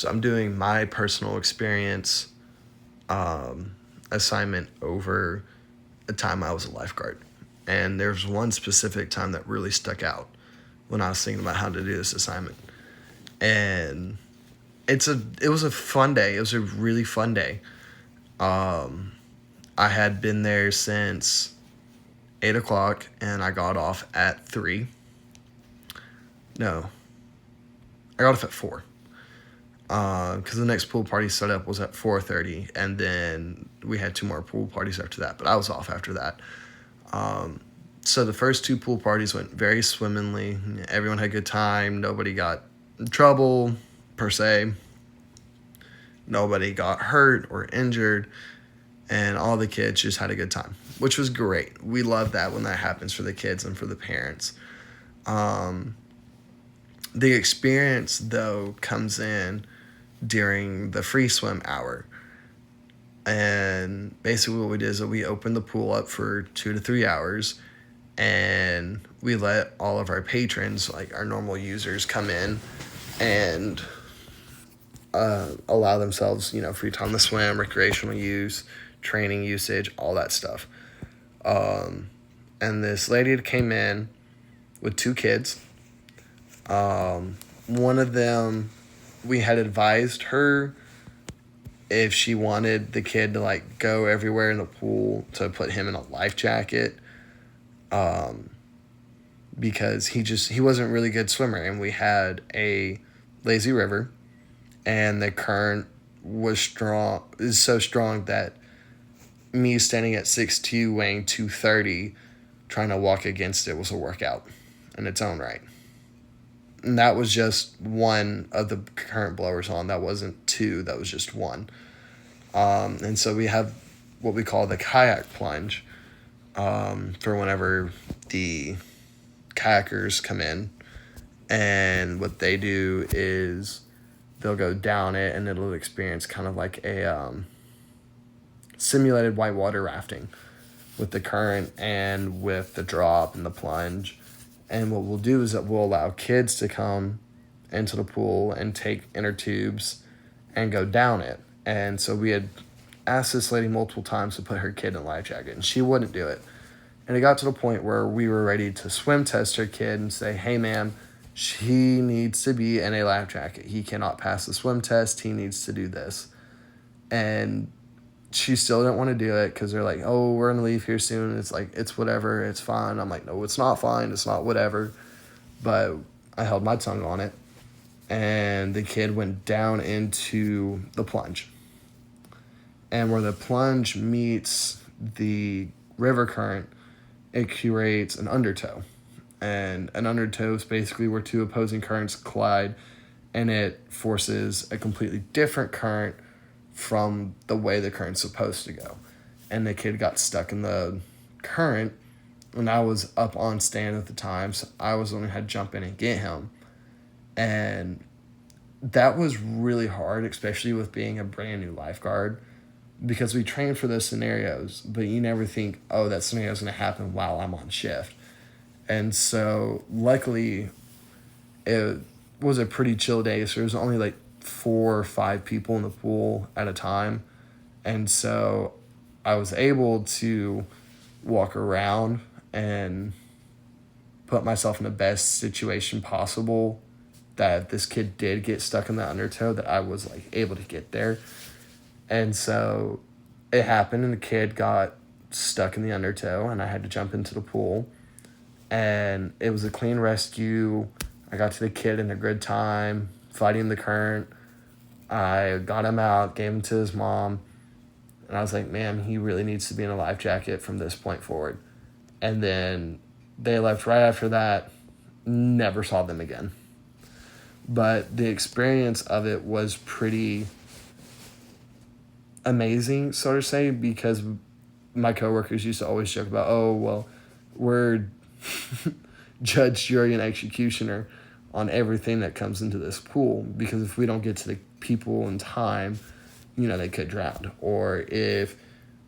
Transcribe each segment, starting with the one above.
So I'm doing my personal experience assignment over a time I was a lifeguard. And there's one specific time that really stuck out when I was thinking about how to do this assignment. And it was a fun day. It was a really fun day. I had been there since 8 o'clock, and I got off at 3. No, I got off at 4. Because the next pool party setup was at 4:30, and then we had 2 more pool parties after that. But I was off after that. So the first 2 pool parties went very swimmingly. Everyone had a good time. Nobody got in trouble per se. Nobody got hurt or injured, and all the kids just had a good time, which was great. We love that when that happens for the kids and for the parents. The experience, though, comes in during the free swim hour. And basically what we did is that we opened the pool up for 2 to 3 hours, and we let all of our patrons, like our normal users, come in and allow themselves, free time to swim, recreational use, training usage, all that stuff. And this lady came in with 2 kids. One of them, we had advised her if she wanted the kid to go everywhere in the pool to put him in a life jacket, because he wasn't a really good swimmer, and we had a lazy river, and the current is so strong that me standing at 6'2", weighing 230, trying to walk against it was a workout in its own right. And that was just one of the current blowers on. That wasn't 2, that was just 1. And so we have what we call the kayak plunge, for whenever the kayakers come in. And what they do is they'll go down it, and it'll experience kind of like a simulated whitewater rafting with the current and with the drop and the plunge. And what we'll do is that we'll allow kids to come into the pool and take inner tubes and go down it. And so we had asked this lady multiple times to put her kid in a life jacket, and she wouldn't do it. And it got to the point where we were ready to swim test her kid and say, hey, ma'am, he needs to be in a life jacket. He cannot pass the swim test. He needs to do this. And she still didn't want to do it because they're like, oh, we're going to leave here soon. It's like, it's whatever. It's fine. I'm like, no, it's not fine. It's not whatever. But I held my tongue on it. And the kid went down into the plunge. And where the plunge meets the river current, it creates an undertow. And an undertow is basically where 2 opposing currents collide, and it forces a completely different current from the way the current's supposed to go. And the kid got stuck in the current, and I was up on stand at the time, so I was the one who had to jump in and get him. And that was really hard, especially with being a brand new lifeguard, because we train for those scenarios, but you never think, oh, that scenario is going to happen while I'm on shift. And luckily, it was a pretty chill day, so there was only 4 or 5 people in the pool at a time. And so I was able to walk around and put myself in the best situation possible, that this kid did get stuck in the undertow, that I was able to get there. And so it happened, and the kid got stuck in the undertow, and I had to jump into the pool. And it was a clean rescue. I got to the kid in a good time, fighting the current. I got him out, gave him to his mom. And I was like, man, he really needs to be in a life jacket from this point forward. And then they left right after that. Never saw them again. But the experience of it was pretty amazing, so to say, because my coworkers used to always joke about, oh, well, we're judge, jury, and executioner on everything that comes into this pool, because if we don't get to the people in time, they could drown. Or if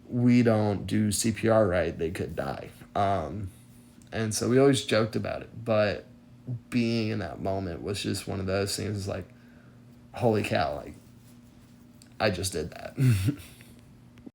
we don't do CPR right, they could die. And so we always joked about it. But being in that moment was just one of those things, holy cow, like, I just did that.